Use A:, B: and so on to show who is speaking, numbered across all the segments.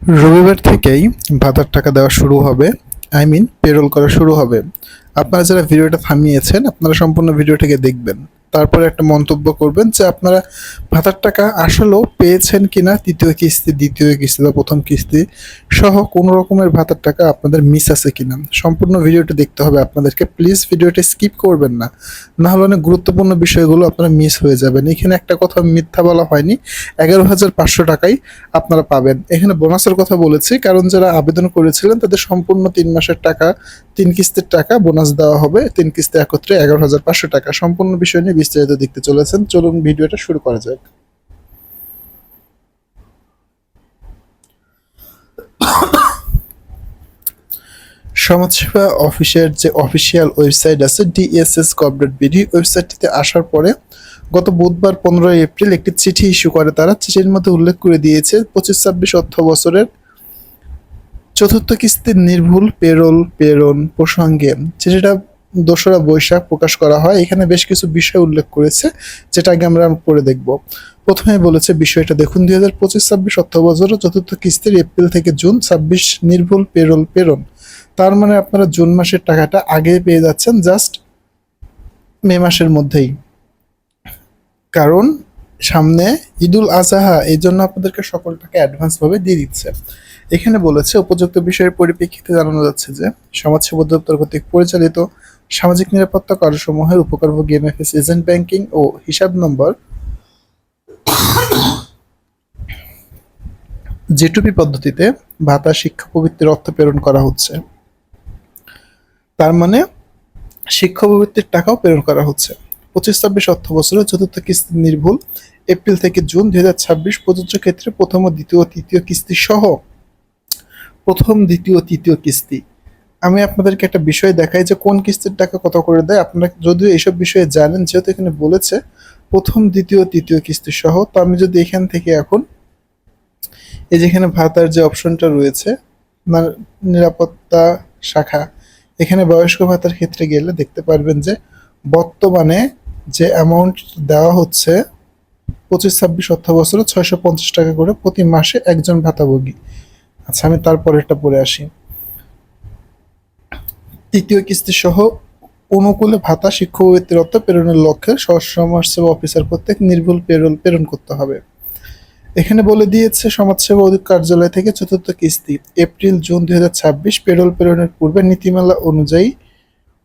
A: রবিবার থেকেই ভাতার টাকা দেওয়া শুরু হবে। পেরোল করা শুরু হবে। আপনারা যারা ভিডিওটা থামিয়েছেন আপনারা সম্পূর্ণ ভিডিওটাকে দেখবেন। তারপরে একটা মন্তব্য করবেন যে আপনারা ভাতার টাকা আসলেও পেয়েছেন কিনা, তৃতীয় কিস্তি, দ্বিতীয় কিস্তি বা প্রথম কিস্তি সহ কোনো রকমের ভাতার টাকা আপনাদের মিস আছে কিনা। সম্পূর্ণ ভিডিওটা দেখতে হবে আপনাদেরকে। প্লিজ ভিডিওটা স্কিপ করবেন না, না হলে অনেক গুরুত্বপূর্ণ বিষয়গুলো আপনারা মিস হয়ে যাবেন। এখানে একটা কথা মিথ্যা বলা হয়নি, 11,500 টাকাই আপনারা পাবেন। এখানে বোনাসের কথা বলেছি কারণ যারা আবেদন করেছিলেন তাদের সম্পূর্ণ 3 মাসের টাকা, 3 কিস্তির টাকা বোনাস দেওয়া হবে। 3 কিস্তি একত্রে 11,500 টাকা। সম্পূর্ণ বিষয় নিয়ে বিস্তারিত দেখতে চলেছেন। চলুন ভিডিওটা শুরু করা যাক। সমাজসেবা অফিসের যে অফিসিয়াল ওয়েবসাইট আছে dss.gov.bd, ওয়েবসাইটটিতে আসার পরে গত বুধবার 15 এপ্রিল একটি চিঠি ইস্যু করে তারা। চিঠির মধ্যে উল্লেখ করে দিয়েছে 25-26 অর্থ বছরের চতুর্থ কিস্তির নির্ভুল পেরোল প্রেরণ প্রসঙ্গে চিঠিটা 2রা বৈশাখ প্রকাশ করা হয়। এখানে বেশ কিছু বিষয় উল্লেখ করেছে যেটা আগে আমরা পড়ে দেখব। প্রথমে বলেছে বিষয়টা দেখুন, 2025-26 অর্থ বছরের চতুর্থ কিস্তির এপ্রিল থেকে জুন 26 নির্ভুল পেরোল প্রেরণ। তার মানে আপনারা জুন মাসের টাকাটা আগে পেয়ে যাচ্ছেন জাস্ট মে মাসের মধ্যেই, কারণ সামনে ঈদুল আজহা, এই জন্য আপনাদেরকে সকল টাকা অ্যাডভান্স ভাবে দিয়ে দিচ্ছে। এখানে বলেছে উপযুক্ত বিষয়ের পরিপ্রেক্ষিতে জানানো যাচ্ছে যে সমাজসেবা অধিদপ্তর কর্তৃক পরিচালিত সামাজিক নিরাপত্তা কার্যসমূহের উপকারভোগী এমএফএস এজেন্ট ব্যাংকিং ও হিসাব নম্বর জেটুপি পদ্ধতিতে ভাতা শিক্ষা প্রবৃত্তির অর্থ প্রেরণ করা হচ্ছে। তার মানে শিক্ষা প্রবৃত্তির টাকাও প্রেরণ করা হচ্ছে। 25-26 অর্থ বছরের চতুর্থ কিস্তি নির্ভুল এপ্রিল থেকে জুন 2026 প্রযোজ্য ক্ষেত্রে প্রথম ও দ্বিতীয় তৃতীয় কিস্তি সহ প্রথম, দ্বিতীয়, তৃতীয় কিস্তি। আমি আপনাদেরকে একটা বিষয় দেখাই যে কোন কিস্তির টাকা কত করে দেয়। আপনারা যদিও এইসব বিষয়ে জানেন, যেহেতু এখানে বলেছে প্রথম, দ্বিতীয়, তৃতীয় কিস্তি সহ। তো আমি যদি এখান থেকে এখন এই যেখানে ভাতার যে অপশনটা রয়েছে নিরাপত্তা শাখা, এখানে বয়স্ক ভাতার ক্ষেত্রে গেলে দেখতে পারবেন যে বর্তমানে যে অ্যামাউন্ট দেওয়া হচ্ছে 25-26 অর্থ বছরে 650 টাকা করে প্রতি মাসে একজন ভাতাভোগী। আচ্ছা, আমি তারপরেরটা পড়ে আসি। তৃতীয় কিস্তি সহ অনুকূলে ভাতা শিক্ষাবৃত্তির অর্থ প্রেরণের লক্ষ্যে সমাজসেবা অফিসার কর্তৃক নির্ভুল পেরোল প্রেরণ করতে হবে। এখানে বলে দিয়েছে সমাজসেবা কার্যালয় থেকে চতুর্থ কিস্তি এপ্রিল জুন 2026 পেরোল প্রেরণের পূর্বে নীতিমালা অনুযায়ী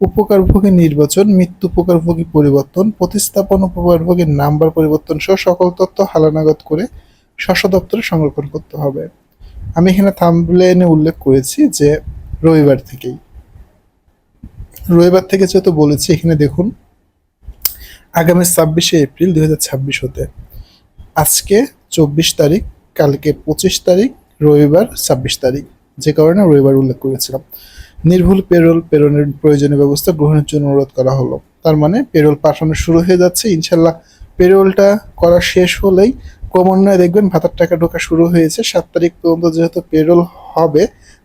A: উপকারভোগী নির্বাচন, মৃত্যু উপকারভোগী পরিবর্তন, প্রতিস্থাপন উপকারভোগীর নাম্বার পরিবর্তন সহ সকল তথ্য হালনাগাদ করে স্ব দপ্তরে সংরক্ষণ করতে হবে। আমি এখানে থাম্বনেইলে উল্লেখ করেছি যে রবিবার থেকে যেহেতু বলেছি, এখানে দেখুন আগামী 26 এপ্রিল 2026 হতে আজকে 24 তারিখ, কালকে 25 তারিখ, রবিবার 26 তারিখ, যে কারণে রবিবার উল্লেখ করেছিলাম। নির্ভুল পেরোল প্রেরণের প্রয়োজনীয় ব্যবস্থা গ্রহণের জন্য অনুরোধ করা হলো। তার মানে পেরোল পাঠানো শুরু হয়ে যাচ্ছে। ইনশাল্লাহ পেরোলটা করা শেষ হলেই ক্রমান্বয়ে দেখবেন ভাতার টাকা ঢোকা শুরু হয়েছে। 7 তারিখ পর্যন্ত যেহেতু পেরোল হবে,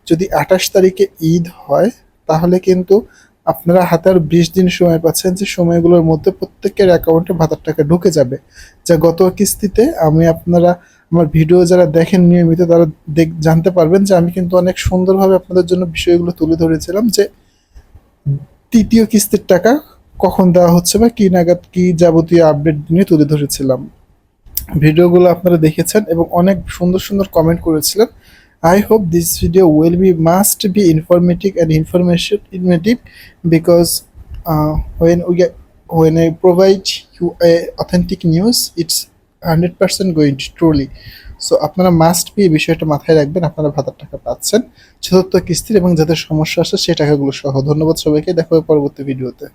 A: যদি 28 তারিখে ঈদ হয় তাহলে কিন্তু আপনারা হাতে আর 20 দিন সময় পাচ্ছেন, যে সময়গুলোর মধ্যে প্রত্যেকের অ্যাকাউন্টে ভাতার টাকা ঢুকে যাবে। যা গত কিস্তিতে আপনারা আমার ভিডিও যারা দেখেন নিয়মিত তারা জানতে পারবেন যে আমি কিন্তু অনেক সুন্দরভাবে আপনাদের জন্য বিষয়গুলো তুলে ধরেছিলাম যে তৃতীয় কিস্তির টাকা কখন দেওয়া হচ্ছে বা কি নাগাদ কি যাবতীয় আপডেট নিয়ে তুলে ধরেছিলাম। ভিডিওগুলো আপনারা দেখেছেন এবং অনেক সুন্দর সুন্দর কমেন্ট করেছিলেন। I hope this video must be informative and informative because when I provide you a authentic news, it's 100% going to truly. So আপনারা মাস্ট বি এই বিষয়টা মাথায় রাখবেন। আপনারা ভাতার টাকা পাচ্ছেন চতুর্থ কিস্তির এবং যাদের সমস্যা আছে সেই টাকাগুলো সহ। ধন্যবাদ সবাইকে, দেখা হবে পরবর্তী ভিডিওতে।